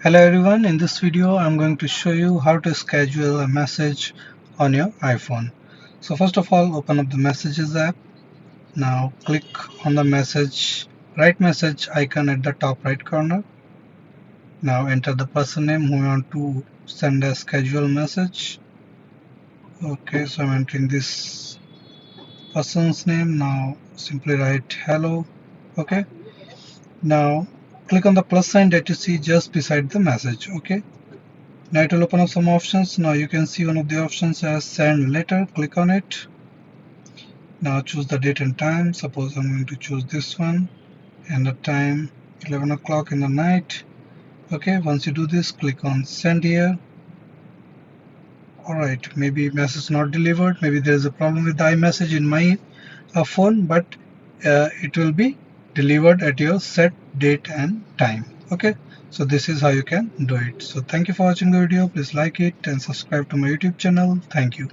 Hello everyone, in this video I'm going to show you how to schedule a message on your iPhone. So first of all, open up the Messages app. Now click on the right message icon at the top right corner. Now enter the person name who you want to send a schedule message. Okay, so I'm entering this person's name. Now simply write hello. Okay, now click on the plus sign that you see just beside the message. Okay. Now it will open up some options. Now you can see one of the options as send letter. Click on it. Now choose the date and time. Suppose I'm going to choose this one and the time 11 o'clock in the night. Okay, once you do this, click on send here. Alright, maybe message not delivered. Maybe there is a problem with the iMessage in my phone, but it will be delivered at your set date and time. Okay, so this is how you can do it. So thank you for watching the video. Please like it and subscribe to my YouTube channel. Thank you.